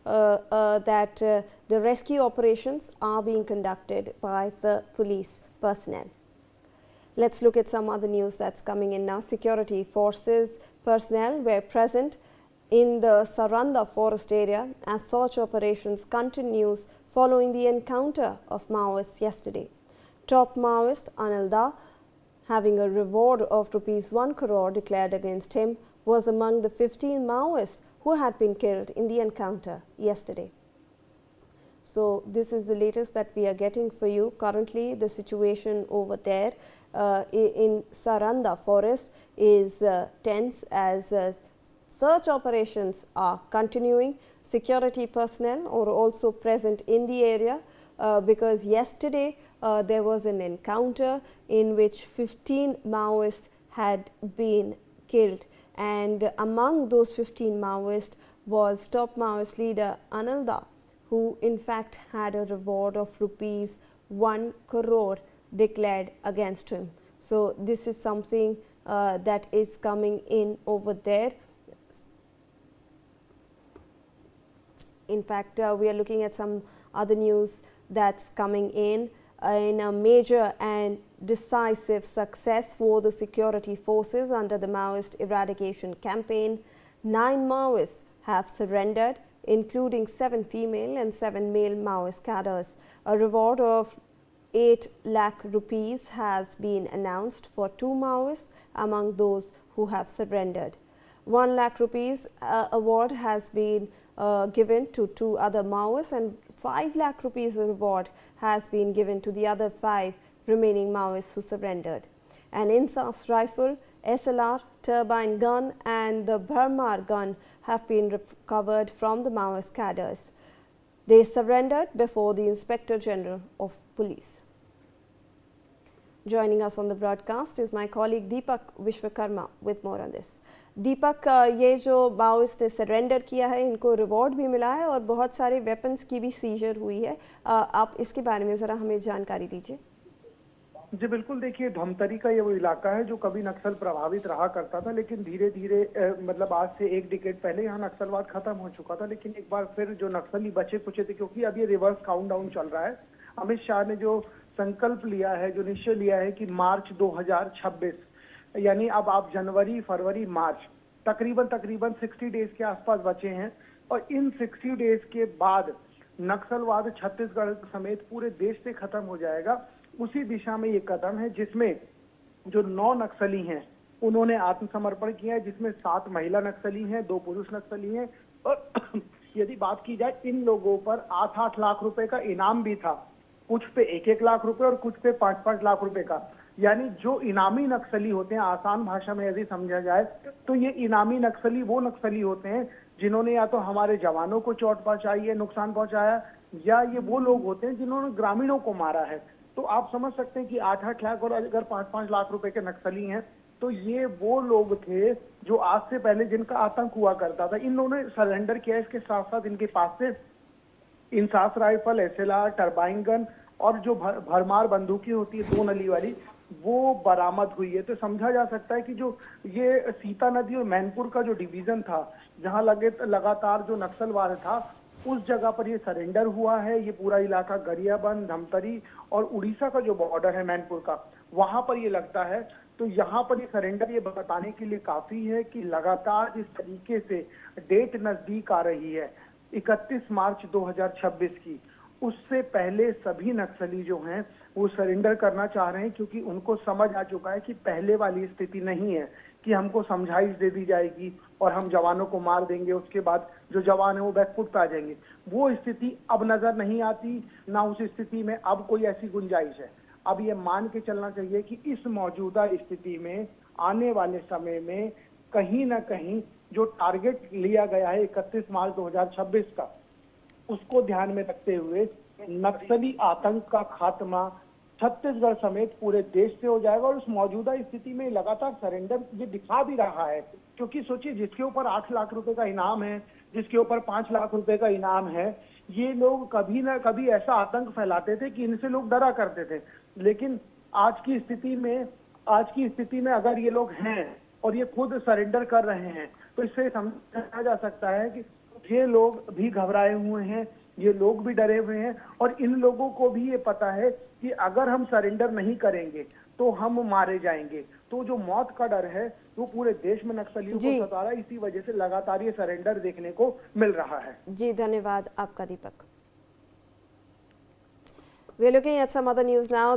that the rescue operations are being conducted by the police personnel. Let's look at some other news that's coming in now. Security forces personnel were present in the Saranda forest area as search operations continues following the encounter of Maoists yesterday. Top Maoist Anil Da, having a reward of ₹1 crore declared against him, was among the 15 Maoists who had been killed in the encounter yesterday. So this is the latest that we are getting for you. Currently, the situation over there in Saranda forest is tense as search operations are continuing. Security personnel are also present in the area because yesterday there was an encounter in which 15 Maoists had been killed, and among those 15 Maoists was top Maoist leader Anil Da, who in fact had a reward of ₹1 crore declared against him. So this is something that is coming in over there. In fact, we are looking at some other news that's coming in a major and decisive success for the security forces under the Maoist eradication campaign. 9 Maoists have surrendered, including 7 female and 7 male Maoist cadres. A reward of ₹8 lakh has been announced for 2 Maoists among those who have surrendered. ₹1 lakh award has been given to 2 other Maoists, and ₹5 lakh reward has been given to the other 5 remaining Maoists who surrendered. An Insas rifle, SLR, turbine gun and the Bharmar gun have been recovered from the Maoist cadres. They surrendered before the Inspector General of Police. Joining us on the broadcast is my colleague Deepak Vishwakarma with more on this. दीपक, ये जो Maoist ने surrender किया है, इनको reward भी मिला है और बहुत सारे वेपन्स की भी सीजर हुई है, आप इसके बारे में ज़रा हमें जानकारी दीजिए। जी बिल्कुल, देखिए धमतरी का ये वो इलाका है जो कभी नक्सल प्रभावित रहा करता था, लेकिन धीरे धीरे मतलब आज से 1 डिकेड पहले यहाँ नक्सलवाद खत्म हो चुका था, लेकिन एक बार फिर जो नक्सली बचे कुचे थे, क्योंकि अब ये रिवर्स काउंटडाउन चल रहा है। अमित शाह ने जो संकल्प लिया है, जो निश्चय लिया है कि मार्च 2026 यानी अब आप जनवरी, फरवरी, मार्च तकरीबन 60 डेज के आसपास बचे हैं, और इन 60 डेज के बाद नक्सलवाद छत्तीसगढ़ समेत पूरे देश से खत्म हो जाएगा। उसी दिशा में ये कदम है, जिसमें जो 9 नक्सली हैं उन्होंने आत्मसमर्पण किया है, जिसमें 7 महिला नक्सली हैं, 2 पुरुष नक्सली हैं। और यदि बात की जाए, इन लोगों पर 8-8 लाख रुपए का इनाम भी था, कुछ पे 1-1 लाख रुपए और कुछ पे 5-5 लाख रुपए का। यानी जो इनामी नक्सली होते हैं, आसान भाषा में यदि समझा जाए तो ये इनामी नक्सली वो नक्सली होते हैं जिन्होंने या तो हमारे जवानों को चोट पहुंचाई है, नुकसान पहुंचाया, या ये वो लोग होते हैं जिन्होंने ग्रामीणों को मारा है। तो आप समझ सकते हैं कि 8-8 लाख और अगर 5-5 लाख रुपए के नक्सली हैं, तो ये वो लोग थे जो आज से पहले जिनका आतंक हुआ करता था। इन लोगों ने सरेंडर किया। इसके साथ साथ इनके पास से INSAS rifle, SLR, turbine gun और जो भरमार बंदूकें होती है 2 नली वाली, वो बरामद हुई है। तो समझा जा सकता है कि जो ये सीता नदी और मैनपुर का जो डिवीजन था, जहां लगातार जो नक्सलवाद था, उस जगह पर ये सरेंडर हुआ है। ये पूरा इलाका गरियाबंद, धमतरी और उड़ीसा का जो बॉर्डर है मैनपुर का, वहां पर ये लगता है। तो यहाँ पर ये सरेंडर ये बताने के लिए काफी है कि लगातार इस तरीके से डेट नजदीक आ रही है 31 मार्च 2026 की, उससे पहले सभी नक्सली जो हैं वो सरेंडर करना चाह रहे हैं, क्योंकि उनको समझ आ चुका है कि पहले वाली स्थिति नहीं है कि हमको समझाइश दे दी जाएगी और हम जवानों को मार देंगे, उसके बाद जो जवान है वो बैकफुट पे आ जाएंगे। वो स्थिति अब नजर नहीं आती, ना उस स्थिति में अब कोई ऐसी गुंजाइश है। अब ये मान के चलना चाहिए कि इस मौजूदा स्थिति में आने वाले समय में कहीं ना कहीं जो टारगेट लिया गया है 31 मार्च 2026 का, उसको ध्यान में रखते हुए नक्सली आतंक का खात्मा छत्तीसगढ़ समेत पूरे देश से हो जाएगा। और उस मौजूदा स्थिति में लगातार सरेंडर ये दिखा भी रहा है, क्योंकि सोचिए जिसके ऊपर 8 लाख रुपए का इनाम है, जिसके ऊपर 5 लाख रुपए का इनाम है, ये लोग कभी ना कभी ऐसा आतंक फैलाते थे कि इनसे लोग डरा करते थे। लेकिन आज की स्थिति में अगर ये लोग हैं और ये खुद सरेंडर कर रहे हैं, तो इससे समझा जा सकता है कि ये लोग भी घबराए हुए हैं, ये लोग भी डरे हुए हैं और इन लोगों को भी ये पता है कि अगर हम सरेंडर नहीं करेंगे तो हम मारे जाएंगे। तो जो मौत का डर है वो पूरे देश में नक्सलियों को जी। सता रहा है, इसी वजह से लगातार ये सरेंडर देखने को मिल रहा है। जी, धन्यवाद आपका दीपक। We are looking at some other news now.